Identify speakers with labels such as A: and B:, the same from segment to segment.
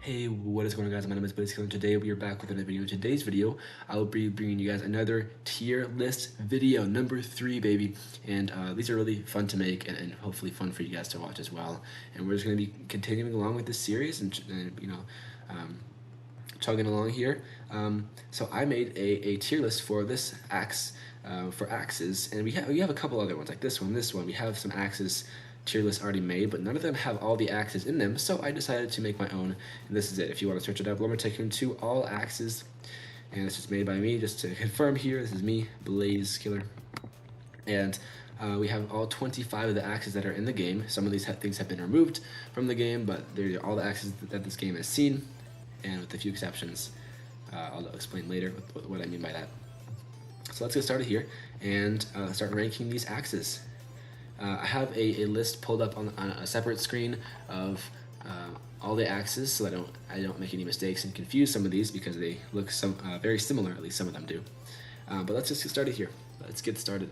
A: Hey, what is going on, guys? My name is Blazekiller, and today we are back with another video. In today's video, I will be bringing you guys another tier list video, number 3, baby. And these are really fun to make and hopefully fun for you guys to watch as well. And we're just going to be continuing along with this series and chugging along here. So I made a tier list for this axe, for axes, and we have a couple other ones like this one. We have some axes tier list already made, but none of them have all the axes in them, so I decided to make my own, and this is it. If you want to search it up, Lumber Tycoon 2 all axes, and it's just made by me. Just to confirm here, this is me, Blazekiller, and we have all 25 of the axes that are in the game. Some of these things have been removed from the game, but they're all the axes that this game has seen, and with a few exceptions. I'll explain later what I mean by that. So let's get started here and start ranking these axes. I have a list pulled up on a separate screen of all the axes, so I don't make any mistakes and confuse some of these because they look very similar. At least some of them do. But let's just get started here. Let's get started.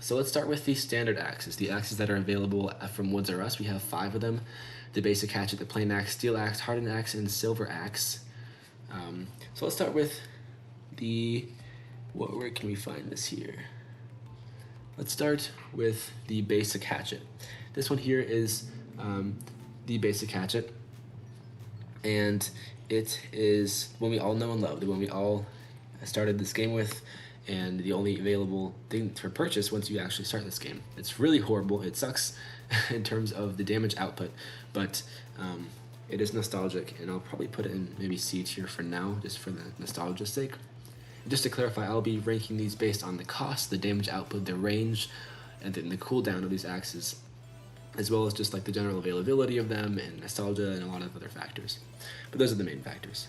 A: So let's start with the standard axes, the axes that are available from Woods R Us. We have 5 of them: the basic hatchet, the plain axe, steel axe, hardened axe, and silver axe. So let's start with where can we find this here? Let's start with the basic hatchet. This one here is the basic hatchet, and it is one we all know and love, the one we all started this game with, and the only available thing for purchase once you actually start this game. It's really horrible. It sucks in terms of the damage output, but it is nostalgic, and I'll probably put it in maybe C tier for now, just for the nostalgia's sake. Just to clarify, I'll be ranking these based on the cost, the damage output, the range, and then the cooldown of these axes, as well as just like the general availability of them and nostalgia and a lot of other factors. But those are the main factors.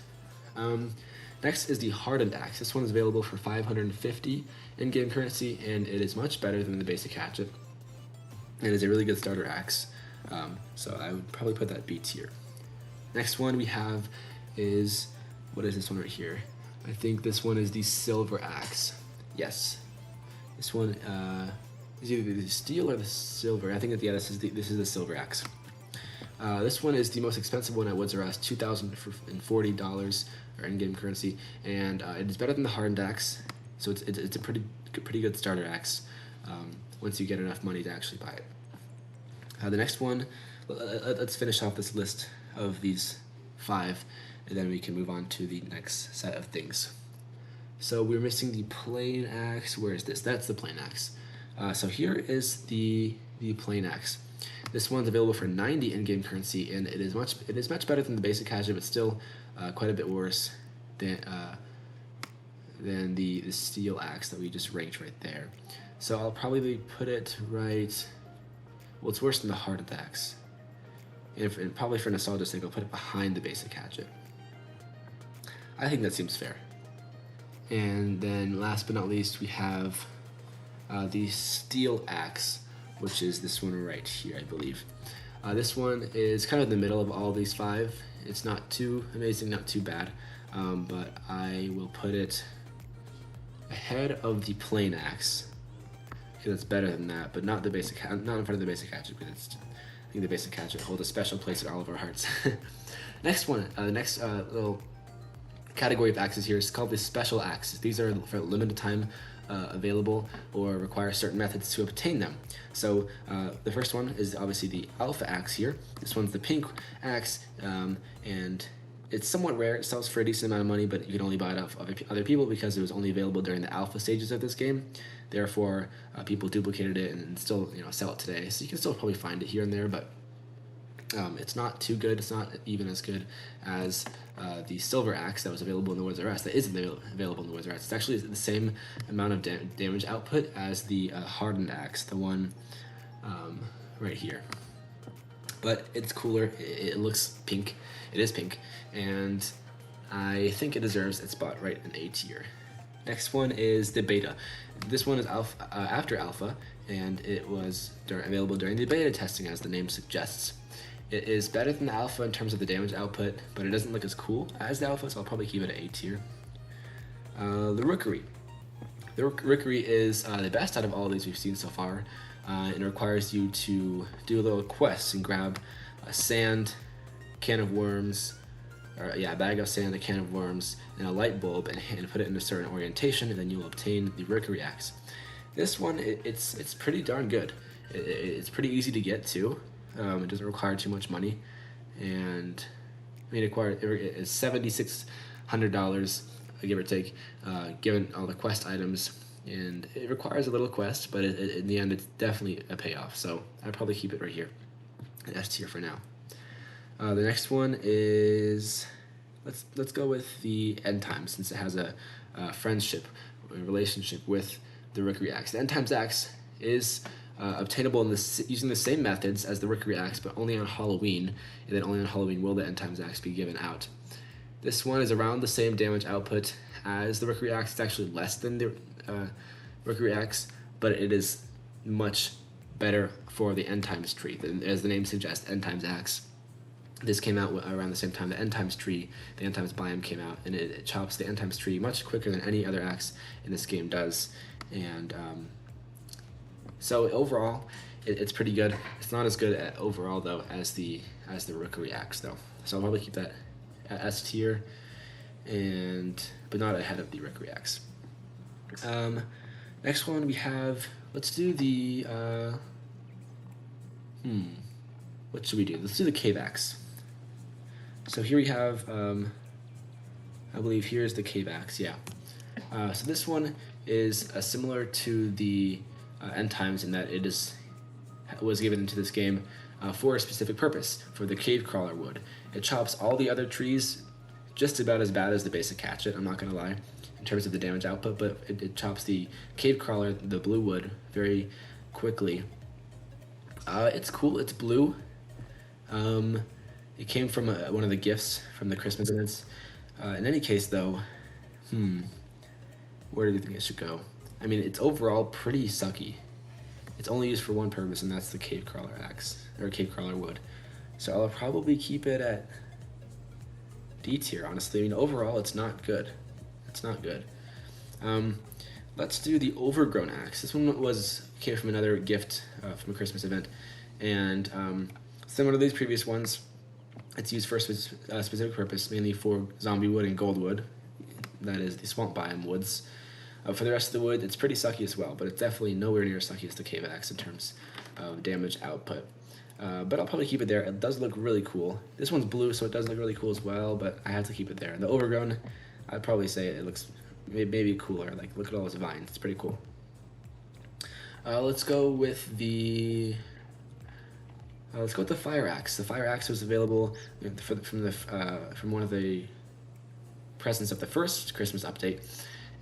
A: Next is the hardened axe. This one is available for 550 in-game currency, and it is much better than the basic hatchet. It is a really good starter axe, so I would probably put that B tier. Next one we have is, what is this one right here? I think this one is the silver axe. Yes, this one is either the steel or the silver. I think that this is the silver axe. This one is the most expensive one at Woods R Us, $2,040 or in-game currency, and it is better than the hardened axe. So it's a pretty good starter axe once you get enough money to actually buy it. The next one, let's finish off this list of these 5. And then we can move on to the next set of things. So we're missing the plain axe. Where is this? That's the plain axe. So here is the plain axe. This one's available for 90 in-game currency, and it is much better than the basic hatchet, but still quite a bit worse than the steel axe that we just ranked right there. So I'll probably put it right. Well, it's worse than the hardened axe. And probably for nostalgia's sake, I'll put it behind the basic hatchet. I think that seems fair. And then last but not least, we have the steel axe, which is this one right here, I believe. This one is kind of in the middle of all these 5. It's not too amazing, not too bad, but I will put it ahead of the plain axe because it's better than that, but not in front of the basic hatchet, because I think the basic hatchet holds a special place in all of our hearts. Next one, the next little category of axes here is called the special axes. These are for limited time available or require certain methods to obtain them. So the first one is obviously the alpha axe here. This one's the pink axe, and it's somewhat rare. It sells for a decent amount of money, but you can only buy it off other people because it was only available during the alpha stages of this game. Therefore, people duplicated it and still sell it today. So you can still probably find it here and there, but it's not too good. It's not even as good as the silver axe that was available in the Woods R Us. That isn't available in the Woods R Us. It's actually the same amount of damage output as the hardened axe, the one right here. But it's cooler. It looks pink. It is pink, and I think it deserves its spot right in A tier. Next one is the beta. This one is after alpha, and it was available during the beta testing, as the name suggests. It is better than the alpha in terms of the damage output, but it doesn't look as cool as the alpha, so I'll probably keep it at A tier. The rookery. The rookery is the best out of all of these we've seen so far. It requires you to do a little quest and grab a sand, can of worms, or yeah, a bag of sand, a can of worms, and a light bulb, and put it in a certain orientation, and then you'll obtain the Rookery Axe. This one, it's pretty darn good. It's pretty easy to get too. It doesn't require too much money, and I mean, it's $7,600, give or take, given all the quest items. And it requires a little quest, but in the end, it's definitely a payoff. So I'd probably keep it right here, an S tier for now. The next one is, let's go with the End Times, since it has a friendship, a relationship with the Rookery Axe. The End Times Axe is obtainable using the same methods as the Rookery Axe, but only on Halloween, and then only on Halloween will the End Times Axe be given out. This one is around the same damage output as the Rookery Axe. It's actually less than the Rookery Axe, but it is much better for the End Times tree. As the name suggests, End Times Axe. This came out around the same time the End Times tree, the End Times biome came out, and it chops the End Times tree much quicker than any other axe in this game does. And so overall, it's pretty good. It's not as good overall though as the Rookery Axe though. So I'll probably keep that at S tier, but not ahead of the Rookery Axe. Next one we have, let's do the what should we do? Let's do the Cave Axe. So here we have, I believe here's the Cave Axe, yeah. So this one is similar to the End Times in that it was given into this game for a specific purpose, for the Cave Crawler wood. It chops all the other trees just about as bad as the basic hatchet, I'm not going to lie, in terms of the damage output, but it chops the Cave Crawler, the blue wood, very quickly. It's cool, it's blue. It came from one of the gifts from the Christmas events. In any case, though, where do you think it should go? I mean, it's overall pretty sucky. It's only used for one purpose, and that's the Cave Crawler axe, or Cave Crawler wood. So I'll probably keep it at D tier, honestly. I mean, overall, it's not good. It's not good. Let's do the Overgrown axe. This one came from another gift from a Christmas event, and similar to these previous ones, it's used for a specific purpose, mainly for zombie wood and gold wood. That is the swamp biome woods. For the rest of the wood, it's pretty sucky as well, but it's definitely nowhere near as sucky as the Cave Axe in terms of damage output. But I'll probably keep it there. It does look really cool. This one's blue, so it does look really cool as well, but I have to keep it there. And the Overgrown, I'd probably say it looks maybe cooler. Like, look at all those vines. It's pretty cool. Let's go with the Fire Axe. The Fire Axe was available from one of the presents of the first Christmas update,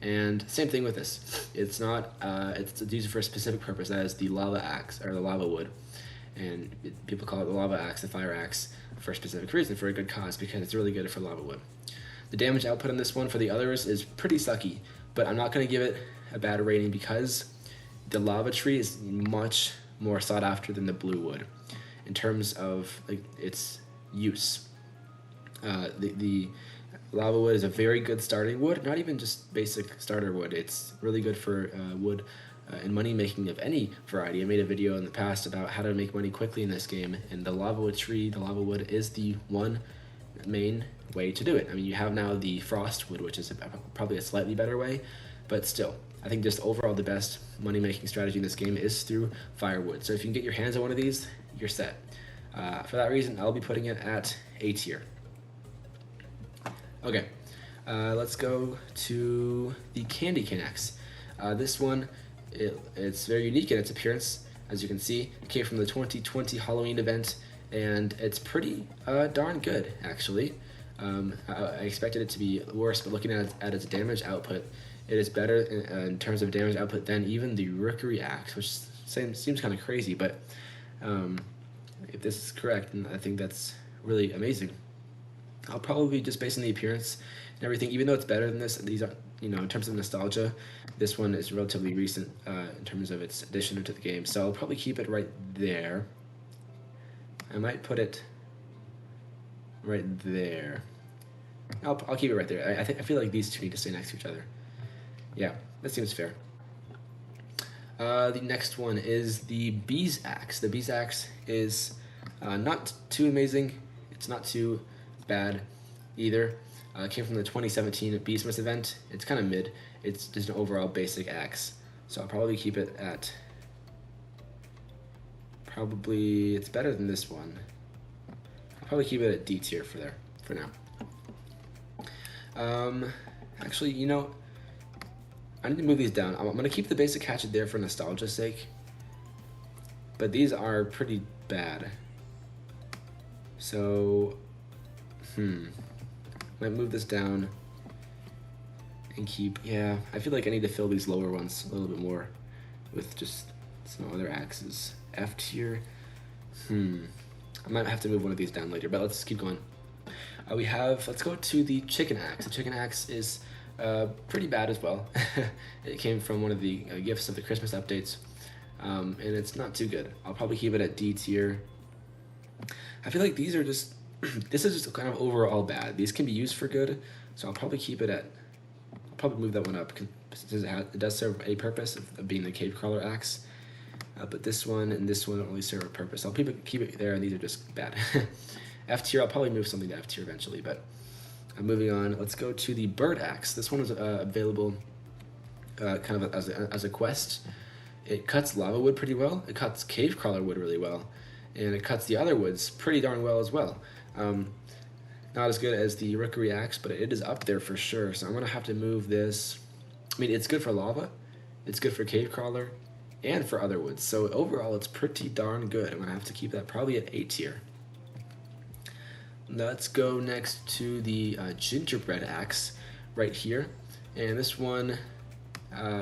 A: and same thing with this. It's not. It's used for a specific purpose. That is the Lava Axe, or the Lava Wood, and people call it the Lava Axe, the Fire Axe, for a specific reason, for a good cause, because it's really good for lava wood. The damage output on this one for the others is pretty sucky, but I'm not going to give it a bad rating because the lava tree is much more sought after than the blue wood in terms of its use. The lava wood is a very good starting wood, not even just basic starter wood. It's really good for wood and money making of any variety. I made a video in the past about how to make money quickly in this game, and the lava wood tree, the lava wood, is the one main way to do it. I mean, you have now the frost wood, which is probably a slightly better way, but still, I think just overall the best money making strategy in this game is through firewood. So if you can get your hands on one of these, you're set. For that reason, I'll be putting it at A tier. Okay, let's go to the Candy Cane Axe. This one, it's very unique in its appearance. As you can see, it came from the 2020 Halloween event, and it's pretty darn good, actually. I expected it to be worse, but looking at its damage output, it is better in terms of damage output than even the Rookery Axe, which seems kind of crazy, but if this is correct, then I think that's really amazing. I'll probably, just based on the appearance and everything, even though it's better than this, these are, in terms of nostalgia, this one is relatively recent in terms of its addition to the game, so I'll probably keep it right there. I might put it right there. I'll keep it right there. I feel like these two need to stay next to each other. Yeah, that seems fair. The next one is the Bees Axe. The Bees Axe is not too amazing. It's not too bad. either. It came from the 2017 Beastmas event. It's kind of mid. It's just an overall basic axe. So I'll probably keep it at, probably, it's better than this one. I'll probably keep it at D tier for now. Actually, you know, I need to move these down. I'm gonna keep the basic hatchet there for nostalgia's sake, but these are pretty bad. So, might move this down and keep, yeah, I feel like I need to fill these lower ones a little bit more with just some other axes. F tier, I might have to move one of these down later, but let's keep going. Let's go to the chicken axe. The chicken axe is pretty bad as well. It came from one of the gifts of the Christmas updates, and it's not too good. I'll probably keep it at D tier. I feel like these are just, this is just kind of overall bad. These can be used for good, so I'll probably keep it at, I'll probably move that one up, because it does serve a purpose of being the cave crawler axe. But this one and this one don't really serve a purpose. I'll keep it there, and these are just bad. F tier, I'll probably move something to F tier eventually, but moving on, let's go to the bird axe. This one is available kind of as a quest. It cuts lava wood pretty well, it cuts cave crawler wood really well, and it cuts the other woods pretty darn well as well. Not as good as the rookery axe, but it is up there for sure, so I'm gonna have to move this. I mean, it's good for lava, it's good for cave crawler, and for other woods, so overall it's pretty darn good. I'm gonna have to keep that probably at A tier. Let's go next to the gingerbread axe right here, and this one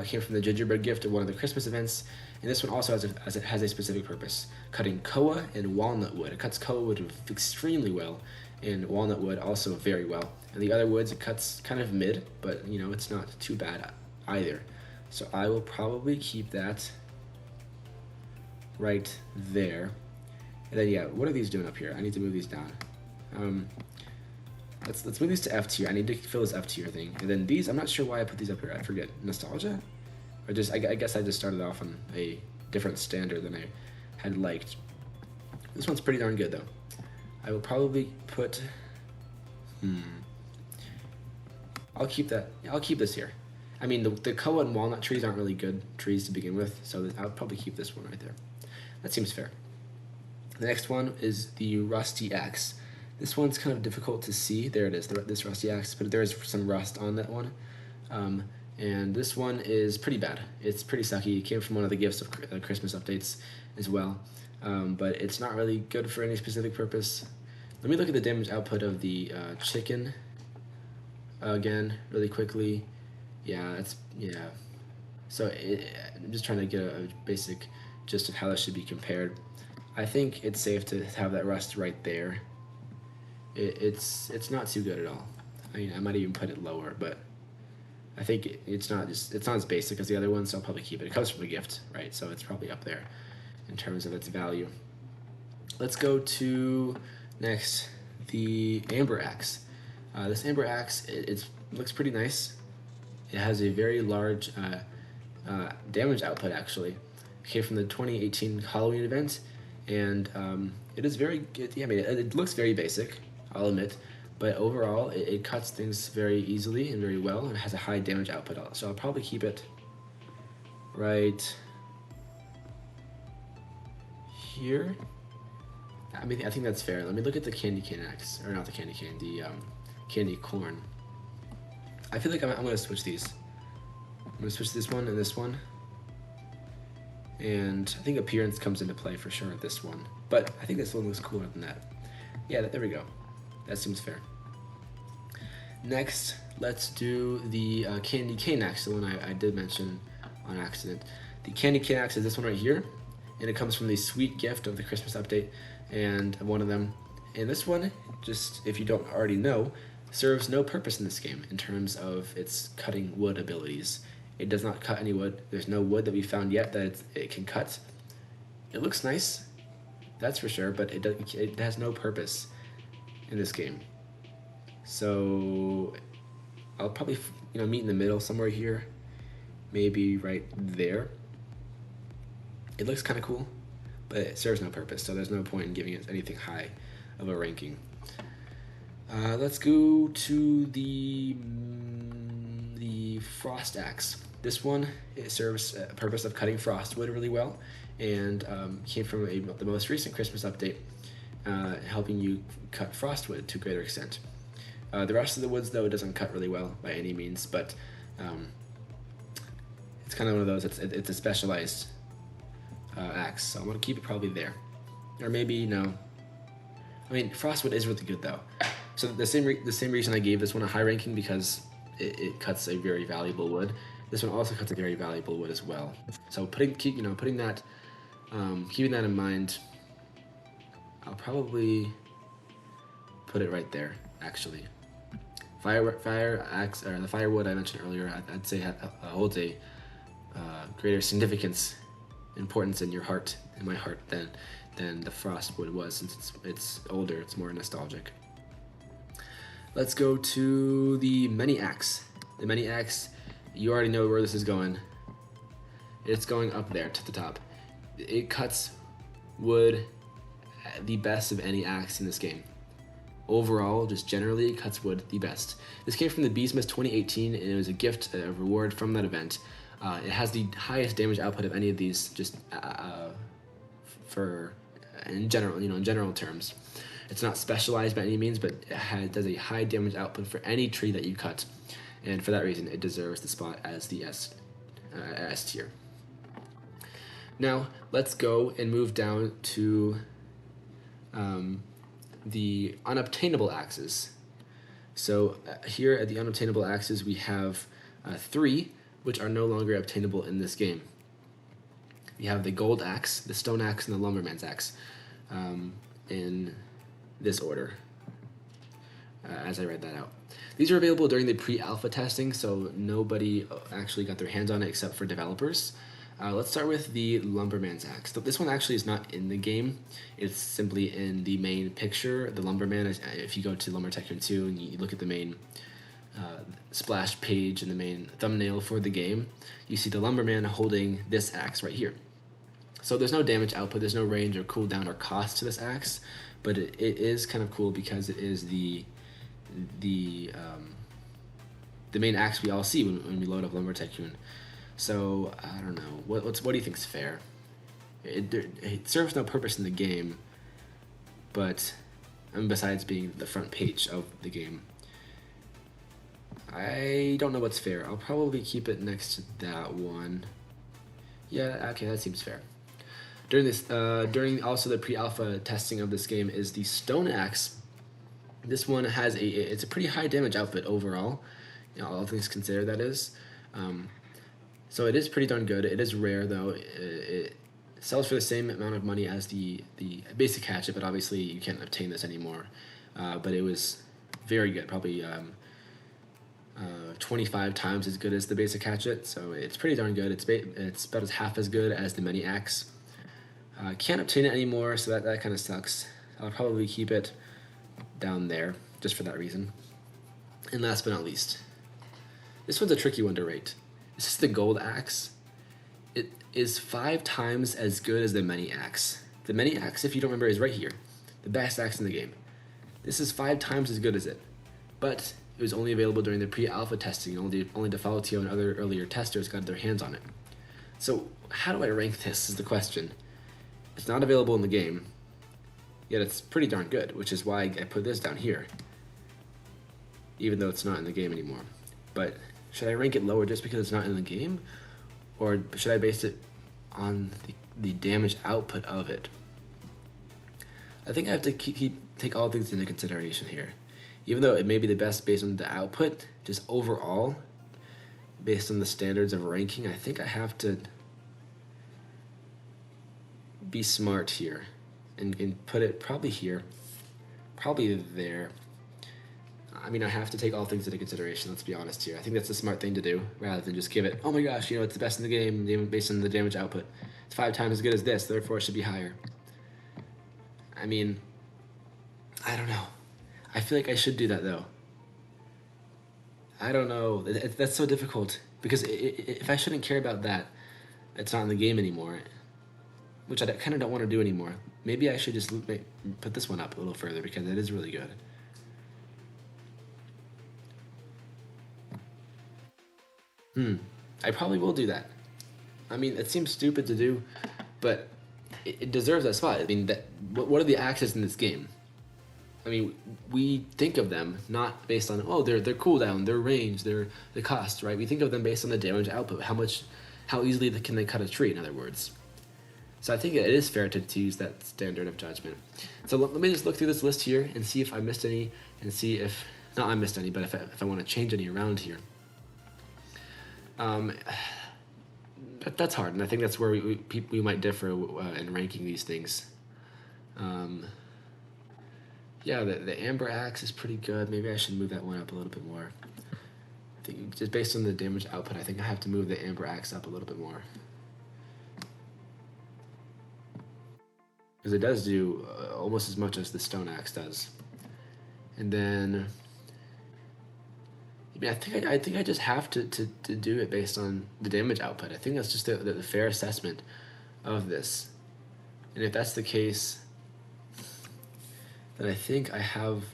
A: came from the gingerbread gift of one of the Christmas events, and this one also has a specific purpose, cutting koa and walnut wood. It cuts koa wood extremely well, and walnut wood also very well, and the other woods it cuts kind of mid, but you know, it's not too bad either. So I will probably keep that right there. And then yeah, what are these doing up here? I need to move these down. Let's move these to F tier. I need to fill this F tier thing. And then these, I'm not sure why I put these up here. I forget. Nostalgia? Or just, I guess I just started off on a different standard than I had liked. This one's pretty darn good though. I will probably put, I'll keep that, I'll keep this here. I mean, the koa and walnut trees aren't really good trees to begin with, so I'll probably keep this one right there. That seems fair. The next one is the rusty axe. This one's kind of difficult to see. There it is, this rusty axe, but there is some rust on that one. And this one is pretty bad. It's pretty sucky. It came from one of the gifts of Christmas updates as well, but it's not really good for any specific purpose. Let me look at the damage output of the chicken again really quickly. Yeah, so I'm just trying to get a basic gist of how that should be compared. I think it's safe to have that rust right there. It's not too good at all. I mean, I might even put it lower, but I think it's not as basic as the other one, so I'll probably keep it. It comes from a gift, right? So it's probably up there in terms of its value. Let's go to next the amber axe. This amber axe, it looks pretty nice. It has a very large damage output actually. It came from the 2018 Halloween event, and it is very good. Yeah, I mean, it looks very basic, I'll admit, but overall it cuts things very easily and very well, and it has a high damage output. So I'll probably keep it right here. I mean, I think that's fair. Let me look at the candy cane axe, or not the candy cane, the candy corn. I feel like I'm gonna switch these. I'm gonna switch this one and this one. And I think appearance comes into play for sure at this one. But I think this one looks cooler than that. Yeah, there we go. That seems fair. Next, let's do the candy cane axe, the one I did mention on accident. The candy cane axe is this one right here, and it comes from the sweet gift of the Christmas update, and one of them. And this one, just if you don't already know, serves no purpose in this game in terms of its cutting wood abilities. It does not cut any wood. There's no wood that we found yet that it can cut. It looks nice, that's for sure, but it has no purpose in this game. So I'll probably meet in the middle somewhere here, maybe right there. It looks kind of cool, but it serves no purpose, so there's no point in giving it anything high of a ranking. Let's go to the frost axe. This one, it serves a purpose of cutting frost wood really well, and came from the most recent Christmas update, helping you cut frost wood to a greater extent. The rest of the woods, though, it doesn't cut really well by any means, but it's kind of one of those. It's a specialized axe, so I'm gonna keep it probably there, or maybe no. I mean, frostwood is really good though. So the same reason I gave this one a high ranking, because it cuts a very valuable wood. This one also cuts a very valuable wood as well. So keeping that in mind, I'll probably put it right there. Actually, fire axe, or the firewood I mentioned earlier, I'd say holds a greater importance in your heart, in my heart, than the frostwood was, since it's older, it's more nostalgic. Let's go to the many axe. The many axe, you already know where this is going. It's going up there to the top. It cuts wood the best of any axe in this game. Overall, just generally, it cuts wood the best. This came from the Beesmith 2018, and it was a gift, a reward from that event. It has the highest damage output of any of these, just in general terms. It's not specialized by any means, but it does a high damage output for any tree that you cut, and for that reason, it deserves the spot as the S tier. Now, let's go and move down to the unobtainable axes. So here at the unobtainable axes, we have 3, which are no longer obtainable in this game. We have the gold axe, the stone axe, and the lumberman's axe, in this order, as I read that out. These are available during the pre-alpha testing, so nobody actually got their hands on it except for developers. Let's start with the lumberman's axe. This one actually is not in the game. It's simply in the main picture. The lumberman, if you go to Lumber Tycoon 2 and you look at the main splash page and the main thumbnail for the game, you see the lumberman holding this axe right here. So there's no damage output, there's no range or cooldown or cost to this axe, but it is kind of cool because it is the main axe we all see when we load up Lumber Tycoon. So I don't know, what do you think is fair? It serves no purpose in the game, but besides being the front page of the game, I don't know what's fair. I'll probably keep it next to that one. Yeah, okay, that seems fair. During also the pre-alpha testing of this game is the stone axe. This one has it's a pretty high damage output overall, all things considered, that is. So it is pretty darn good. It is rare though. It sells for the same amount of money as the basic hatchet, but obviously you can't obtain this anymore. But it was very good, probably 25 times as good as the basic hatchet, so it's pretty darn good. It's about as half as good as the mini axe. Can't obtain it anymore, so that kind of sucks. I'll probably keep it down there just for that reason. And last but not least, this one's a tricky one to rate. This is the gold axe. It is 5 times as good as the mini axe. The mini axe, if you don't remember, is right here, the best axe in the game. This is 5 times as good as it, but it was only available during the pre-alpha testing. Only Defaultio and other earlier testers got their hands on it. So how do I rank this is the question. It's not available in the game, yet it's pretty darn good, which is why I put this down here, even though it's not in the game anymore. But should I rank it lower just because it's not in the game, or should I base it on the damage output of it? I think I have to take all things into consideration here. Even though it may be the best based on the output, just overall, based on the standards of ranking, I think I have to be smart here and put it probably here, probably there. I mean, I have to take all things into consideration, let's be honest here. I think that's a smart thing to do, rather than just give it, oh my gosh, it's the best in the game based on the damage output. It's 5 times as good as this, therefore it should be higher. I mean, I don't know. I feel like I should do that though. I don't know. That's so difficult, because if I shouldn't care about that, it's not in the game anymore, which I kind of don't want to do anymore. Maybe I should just put this one up a little further, because it is really good. I probably will do that. I mean, it seems stupid to do, but it deserves that spot. I mean, what are the axes in this game? I mean, we think of them not based on, oh, their cooldown, their range, their cost, right? We think of them based on the damage output, how easily can they cut a tree, in other words. So I think it is fair to use that standard of judgment. So let me just look through this list here and see if I missed any, and see if, not I missed any, but if I want to change any around here. That's hard, and I think that's where we might differ in ranking these things. Yeah, the Amber Axe is pretty good. Maybe I should move that one up a little bit more. I think just based on the damage output, I think I have to move the Amber Axe up a little bit more. Because it does do almost as much as the Stone Axe does. And then, I mean, I think I just have to do it based on the damage output. I think that's just the fair assessment of this. And if that's the case, then I think I have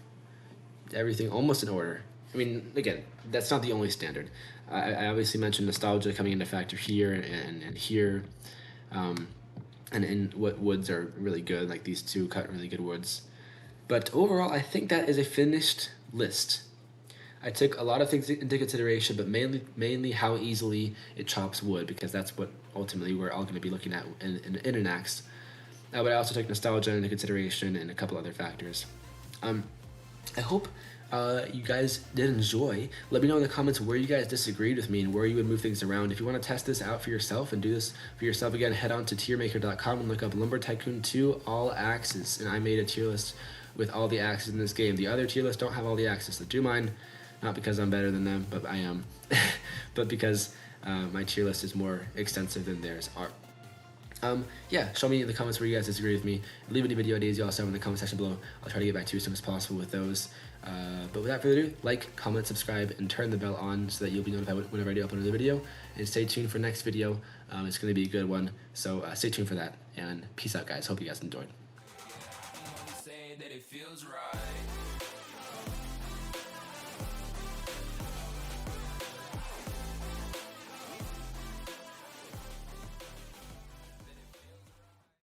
A: everything almost in order. I mean, again, that's not the only standard. I obviously mentioned nostalgia coming into factor here and here, and what woods are really good, like these two cut really good woods. But overall, I think that is a finished list. I took a lot of things into consideration, but mainly how easily it chops wood, because that's what ultimately we're all going to be looking at in an axe. But I also took nostalgia into consideration and a couple other factors. I hope you guys did enjoy. Let me know in the comments where you guys disagreed with me and where you would move things around. If you want to test this out for yourself and do this for yourself, again, head on to tiermaker.com and look up Lumber Tycoon 2 all axes. And I made a tier list with all the axes in this game. The other tier lists don't have all the axes, so do mine. Not because I'm better than them, but I am. But because my tier list is more extensive than theirs are. Yeah, show me in the comments where you guys disagree with me. Leave any video ideas you also have in the comment section below. I'll try to get back to you as soon as possible with those. But without further ado, like, comment, subscribe, and turn the bell on so that you'll be notified whenever I do upload another video. And stay tuned for next video. It's going to be a good one, so stay tuned for that. And peace out, guys. Hope you guys enjoyed.